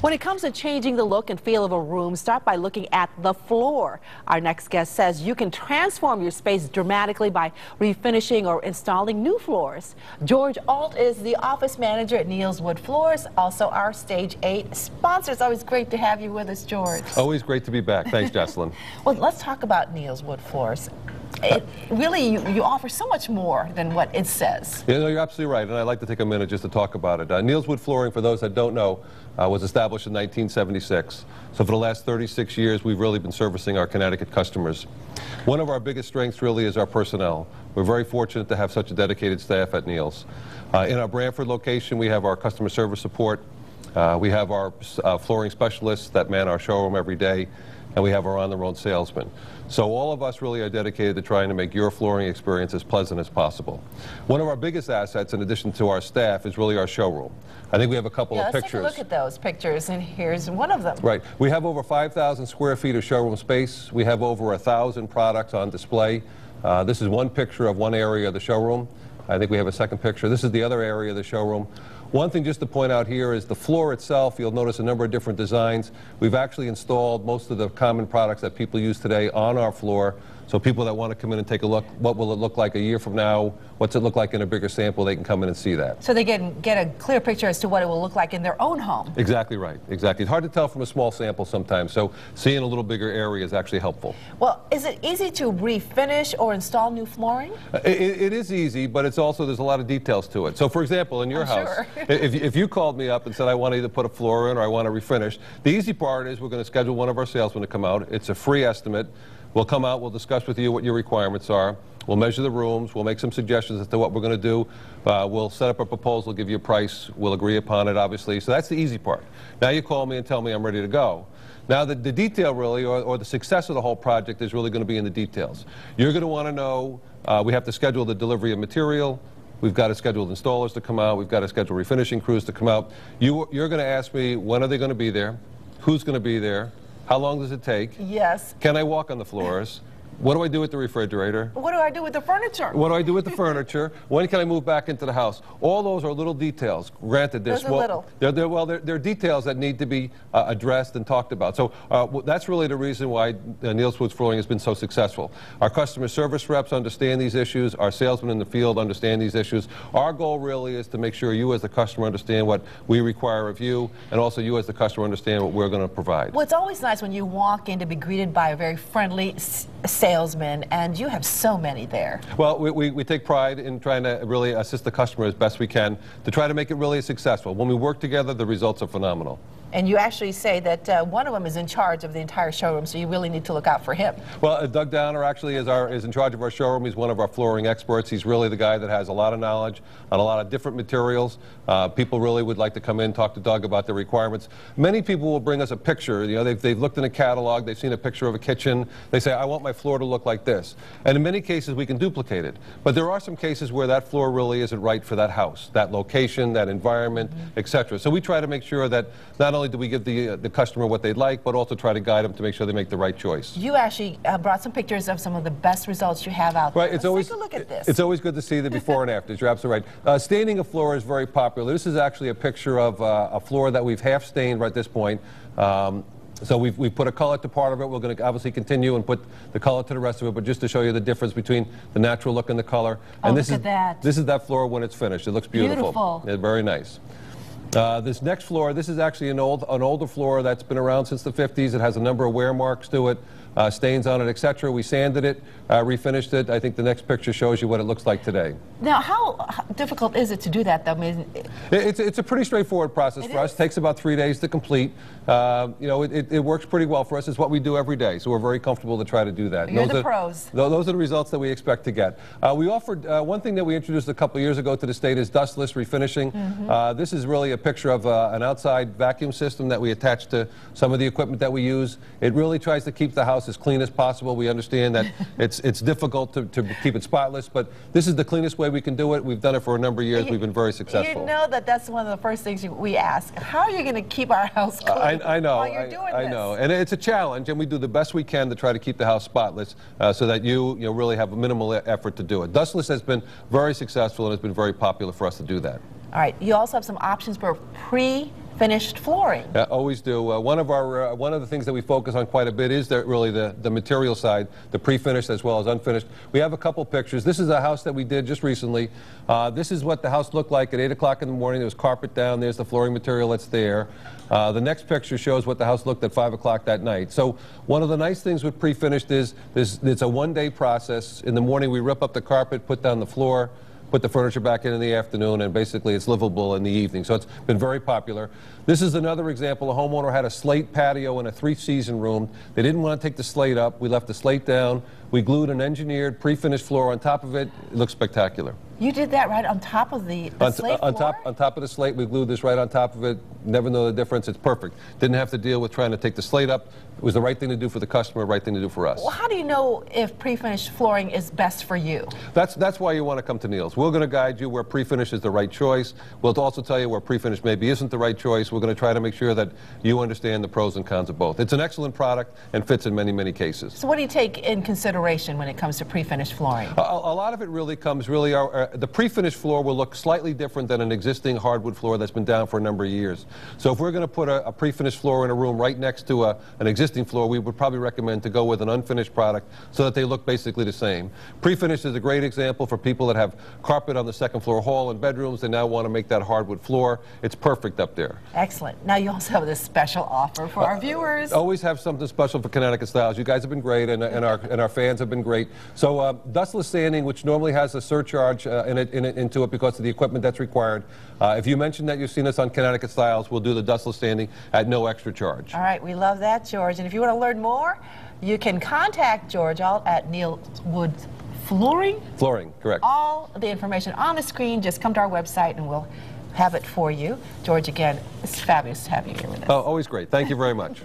When it comes to changing the look and feel of a room, start by looking at the floor. Our next guest says you can transform your space dramatically by refinishing or installing new floors. George Alt is the office manager at Neal's Wood Floors, also our Stage 8 sponsor. It's always great to have you with us, George. Always great to be back. Thanks, Jocelyn. Well, let's talk about Neal's Wood Floors. Really, you offer so much more than what it says. Yeah, no, you're absolutely right, and I'd like to take a minute just to talk about it. Neal's Wood Flooring, for those that don't know, was established in 1976. So for the last 36 years, we've really been servicing our Connecticut customers. One of our biggest strengths really is our personnel. We're very fortunate to have such a dedicated staff at Neal's. In our Branford location, we have our customer service support. We have our flooring specialists that man our showroom every day, and we have our on-the-road salesmen. So all of us really are dedicated to trying to make your flooring experience as pleasant as possible. One of our biggest assets, in addition to our staff, is really our showroom. I think we have a couple of pictures. Let's take a look at those pictures, and here's one of them. Right. We have over 5,000 square feet of showroom space. We have over 1,000 products on display. This is one picture of one area of the showroom. I think we have a second picture. This is the other area of the showroom. One thing just to point out here is the floor itself. You'll notice a number of different designs. We've actually installed most of the common products that people use today on our floor. So people that want to come in and take a look, what will it look like a year from now? What's it look like in a bigger sample? They can come in and see that. So they can get a clear picture as to what it will look like in their own home. Exactly right. Exactly. It's hard to tell from a small sample sometimes. So seeing a little bigger area is actually helpful. Well, is it easy to refinish or install new flooring? It is easy, but it's also, there's a lot of details to it. So for example, in your house, sure. if you called me up and said, I want to either put a floor in or I want to refinish, the easy part is we're going to schedule one of our salesmen to come out. It's a free estimate. We'll come out, we'll discuss with you what your requirements are. We'll measure the rooms, we'll make some suggestions as to what we're going to do. We'll set up a proposal, give you a price, we'll agree upon it, obviously. So that's the easy part. Now you call me and tell me I'm ready to go. Now the detail really, or the success of the whole project is really going to be in the details. You're going to want to know, we have to schedule the delivery of material. We've got to schedule installers to come out. We've got to schedule refinishing crews to come out. You're going to ask me, when are they going to be there? Who's going to be there? How long does it take? Yes. Can I walk on the floors? What do I do with the refrigerator? What do I do with the furniture? What do I do with the furniture? When can I move back into the house? All those are little details. Granted, they're details that need to be addressed and talked about. So that's really the reason why Neal's Wood Flooring has been so successful. Our customer service reps understand these issues. Our salesmen in the field understand these issues. Our goal really is to make sure you as the customer understand what we require of you, and also you as the customer understand what we're going to provide. Well, it's always nice when you walk in to be greeted by a very friendly salesmen, and you have so many there. Well, we take pride in trying to really assist the customer as best we can to try to make it really successful. When we work together, the results are phenomenal. And you actually say that one of them is in charge of the entire showroom, so you really need to look out for him. Well, Doug Downer actually is in charge of our showroom. He's one of our flooring experts. He's really the guy that has a lot of knowledge on a lot of different materials. People really would like to come in, talk to Doug about the requirements. Many people will bring us a picture. You know, they've looked in a catalog, they've seen a picture of a kitchen. They say, I want my floor to look like this. And in many cases, we can duplicate it. But there are some cases where that floor really isn't right for that house, that location, that environment, etc. So we try to make sure that not only do we give the customer what they'd like, but also try to guide them to make sure they make the right choice. You actually brought some pictures of some of the best results you have out there. Right, Let's take a look at this. It's always good to see the before and afters. You're absolutely right. Staining a floor is very popular. This is actually a picture of a floor that we've half stained right at this point. So we've put a color to part of it. We're going to obviously continue and put the color to the rest of it, but just to show you the difference between the natural look and the color. Oh, and look at that. This is that floor when it's finished. It looks beautiful. Beautiful. Yeah, very nice. This next floor, this is actually an older floor that's been around since the 50s. It has a number of wear marks to it, stains on it, etc. We sanded it, refinished it. I think the next picture shows you what it looks like today. Now, how difficult is it to do that, though? I mean, it's a pretty straightforward process for us. It takes about 3 days to complete. You know, it works pretty well for us. It's what we do every day, so we're very comfortable to try to do that. You're the pros. Those are the results that we expect to get. We offered, one thing that we introduced a couple of years ago to the state is dustless refinishing. This is really a picture of an outside vacuum system that we attach to some of the equipment that we use. It really tries to keep the house as clean as possible. We understand that it's difficult to keep it spotless, but this is the cleanest way we can do it. We've done it for a number of years. We've been very successful. You know that's one of the first things we ask. How are you going to keep our house clean I know, while you're doing this? I know, and it's a challenge, and we do the best we can to try to keep the house spotless so that you really have a minimal effort to do it. Dustless has been very successful and has been very popular for us to do that. All right, you also have some options for pre-finished flooring. Always do. One of the things that we focus on quite a bit is really the material side, the pre-finished as well as unfinished. We have a couple pictures. This is a house that we did just recently. This is what the house looked like at 8 o'clock in the morning. There was carpet down. There's the flooring material that's there. The next picture shows what the house looked at 5 o'clock that night. So one of the nice things with pre-finished is it's a one-day process. In the morning we rip up the carpet, put down the floor, put the furniture back in the afternoon, and basically it's livable in the evening. So it's been very popular. This is another example. A homeowner had a slate patio in a 3-season room. They didn't want to take the slate up. We left the slate down. We glued an engineered pre-finished floor on top of it. It looks spectacular. You did that right on top of the slate floor? On top of the slate, we glued this right on top of it. Never know the difference. It's perfect. Didn't have to deal with trying to take the slate up. It was the right thing to do for the customer, right thing to do for us. Well, how do you know if pre-finished flooring is best for you? That's why you want to come to Neal's. We're going to guide you where pre-finish is the right choice. We'll also tell you where pre-finish maybe isn't the right choice. We're going to try to make sure that you understand the pros and cons of both. It's an excellent product and fits in many, many cases. So what do you take in consideration when it comes to pre-finished flooring? A lot of it really comes, the pre-finished floor will look slightly different than an existing hardwood floor that's been down for a number of years. So if we're going to put a pre-finished floor in a room right next to an existing floor, we would probably recommend to go with an unfinished product so that they look basically the same. Pre-finished is a great example for people that have carpet on the second floor hall and bedrooms. They now want to make that hardwood floor. It's perfect up there. Excellent. Now you also have this special offer for our viewers. Always have something special for Connecticut Styles. You guys have been great, and our fans have been great. So dustless sanding, which normally has a surcharge into it because of the equipment that's required. If you mention that you've seen us on Connecticut Styles, we'll do the dustless sanding at no extra charge. All right, we love that, George. And if you want to learn more, you can contact George Alt at Neal Woods Flooring. Flooring, correct. All the information on the screen. Just come to our website and we'll have it for you. George, again, it's fabulous to have you here with us. Oh, always great. Thank you very much.